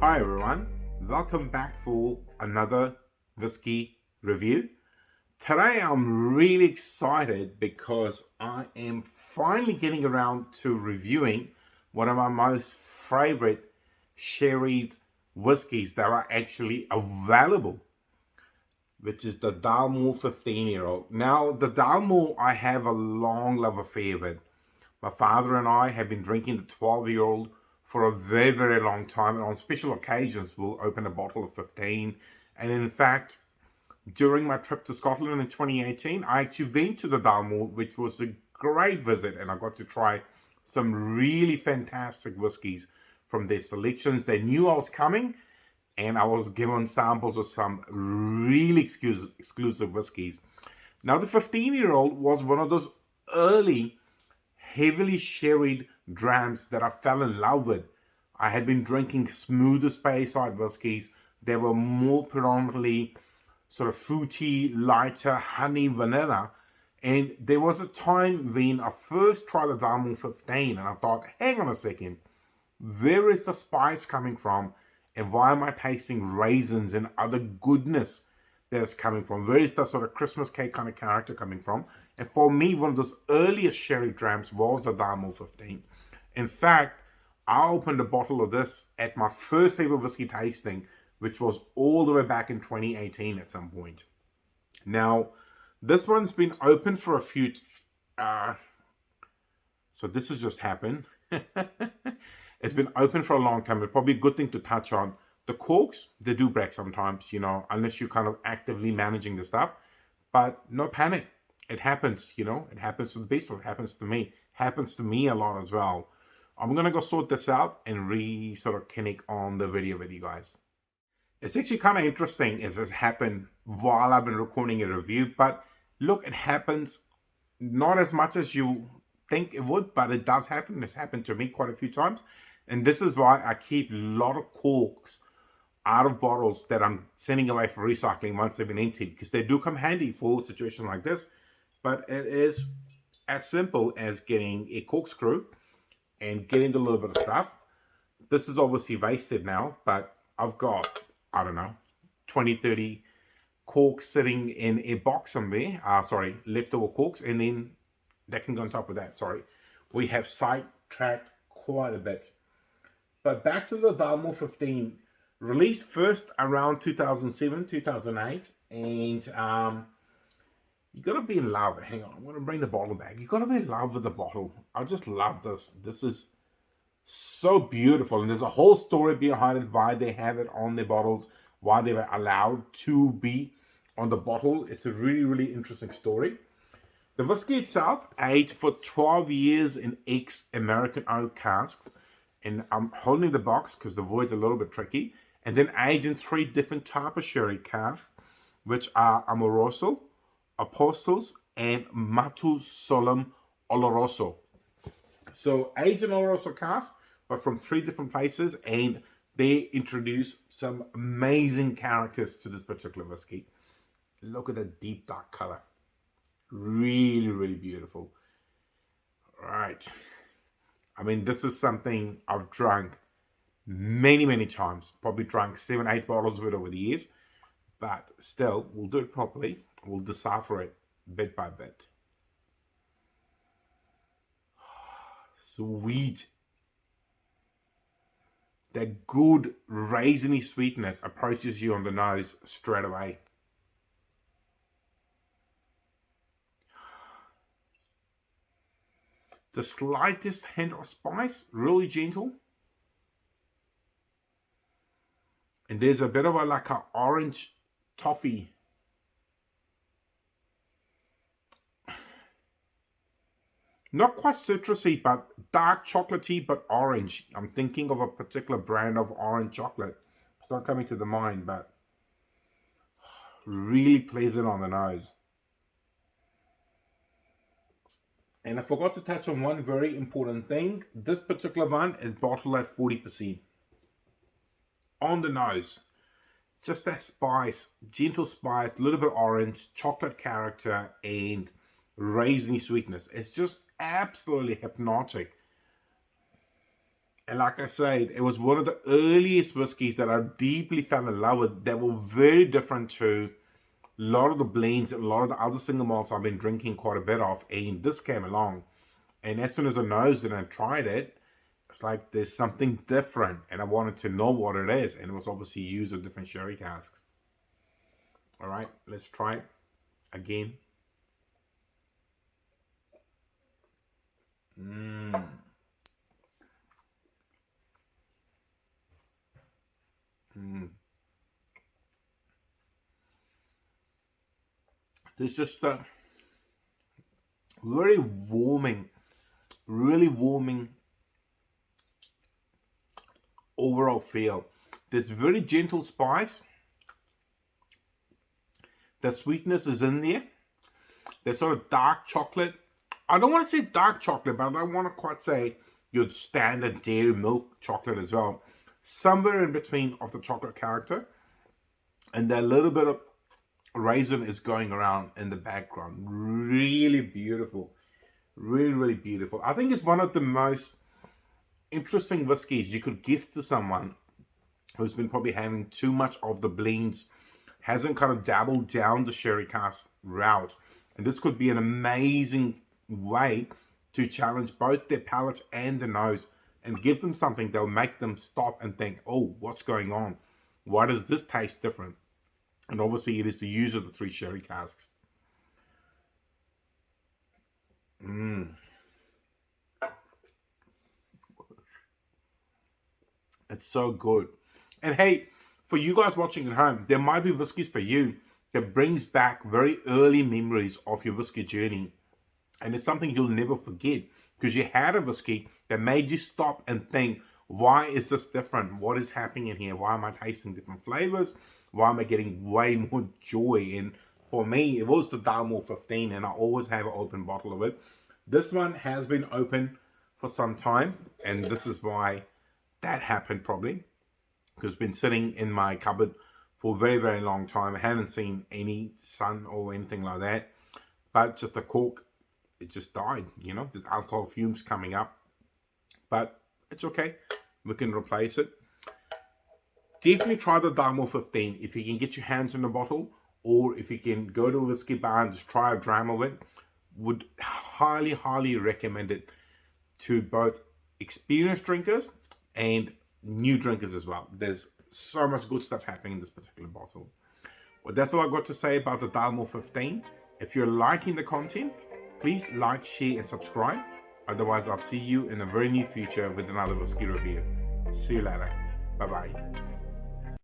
Hi everyone, welcome back for another whiskey review. Today I'm really excited because I am finally getting around to reviewing one of my most favorite sherried whiskies that are actually available, which is the Dalmore 15yo. Now, the Dalmore, I have a long love affair with. My father and I have been drinking the 12-year-old for a very, very long time. And on special occasions, we'll open a bottle of 15. And in fact, during my trip to Scotland in 2018, I actually went to the Dalmore, which was a great visit. And I got to try some really fantastic whiskies from their selections. They knew I was coming, and I was given samples of some really exclusive whiskies. Now, the 15-year-old was one of those early, heavily sherried drams that I fell in love with. I had been drinking smoother Speyside whiskies. They were more predominantly sort of fruity, lighter, honey, vanilla. And there was a time when I first tried the Dalmore 15 and I thought, hang on a second, where is the spice coming from? And why am I tasting raisins and other goodness that is coming from? Where is the sort of Christmas cake kind of character coming from? And for me, one of those earliest sherry drams was the Dalmore 15. In fact, I opened a bottle of this at my first ever whiskey tasting, which was all the way back in 2018 at some point. Now, this one's been open for a few... so this has just happened. It's been open for a long time. It's probably a good thing to touch on. The corks, they do break sometimes, unless you're kind of actively managing the stuff. But no panic. It happens, It happens to the best. It happens to me. Happens to me a lot as well. I'm going to go sort this out and sort of connect on the video with you guys. It's actually kind of interesting as this happened while I've been recording a review. But look, it happens not as much as you think it would, but it does happen. It's happened to me quite a few times. And this is why I keep a lot of corks out of bottles that I'm sending away for recycling once they've been emptied, because they do come handy for situations like this. But it is as simple as getting a corkscrew and getting a little bit of stuff. This is obviously wasted now, but I've got, I don't know, 20, 30 corks sitting in a box somewhere. Leftover corks, and then that can go on top of that. We have sidetracked quite a bit. But back to the Dalmore 15, released first around 2007, 2008, and you gotta be in love. Hang on, I'm gonna bring the bottle back. You gotta be in love with the bottle. I just love this. This is so beautiful, and there's a whole story behind it, why they have it on their bottles, why they were allowed to be on the bottle. It's a really, really interesting story. The whiskey itself aged for 12 years in ex-American oak casks. And I'm holding the box because the void's a little bit tricky. And then aged in 3 different types of sherry casks, which are Amoroso, Apostoles, and Matusalem Oloroso. So aged in Oloroso casks, but from 3 different places, and they introduce some amazing characters to this particular whiskey. Look at the deep dark color. Really, really beautiful. All right. I mean, this is something I've drunk many, many times. Probably drunk 7, 8 bottles of it over the years. But still, we'll do it properly. We'll decipher it bit by bit. Sweet. That good raisiny sweetness approaches you on the nose straight away. The slightest hint of spice, really gentle. And there's a bit of like an orange toffee. Not quite citrusy, but dark chocolatey, but orange. I'm thinking of a particular brand of orange chocolate. It's not coming to the mind, but really pleasant on the nose. And I forgot to touch on one very important thing. This particular one is bottled at 40%. On the nose, just that spice, gentle spice, a little bit orange, chocolate character, and raisiny sweetness. It's just absolutely hypnotic. And like I said, it was one of the earliest whiskies that I deeply fell in love with that were very different to a lot of the blends and a lot of the other single malts I've been drinking quite a bit of. And this came along. And as soon as I nosed it and tried it, it's like there's something different. And I wanted to know what it is. And it was obviously used with different sherry casks. All right, let's try it again. There's just a very warming, really warming overall feel. There's very gentle spice. The sweetness is in there. There's sort of dark chocolate. I don't want to say dark chocolate, but I don't want to quite say your standard dairy milk chocolate as well. Somewhere in between of the chocolate character. And a little bit of raisin is going around in the background. Really beautiful. Really, really beautiful. I think it's one of the most interesting whiskies you could gift to someone who's been probably having too much of the blends, hasn't kind of dabbled down the sherry cask route. And this could be an amazing way to challenge both their palate and the nose and give them something that'll make them stop and think, oh, what's going on? Why does this taste different? And obviously it is the use of the 3 sherry casks. It's so good. And hey, for you guys watching at home, there might be whiskies for you that brings back very early memories of your whiskey journey. And it's something you'll never forget because you had a whiskey that made you stop and think, why is this different? What is happening in here? Why am I tasting different flavors? Why am I getting way more joy? And for me, it was the Dalmore 15, and I always have an open bottle of it. This one has been open for some time, and this is why that happened probably, because it's been sitting in my cupboard for a very, very long time. I hadn't seen any sun or anything like that, but just the cork, it just died, you know. There's alcohol fumes coming up, but it's okay. We can replace it. Definitely try the Dalmore 15 if you can get your hands on the bottle, or if you can go to a whiskey bar and just try a dram of it. Would highly, highly recommend it to both experienced drinkers and new drinkers as well. There's so much good stuff happening in this particular bottle. Well, that's all I've got to say about the Dalmore 15. If you're liking the content, please like, share, and subscribe. Otherwise, I'll see you in the very near future with another whiskey review. See you later. Bye-bye.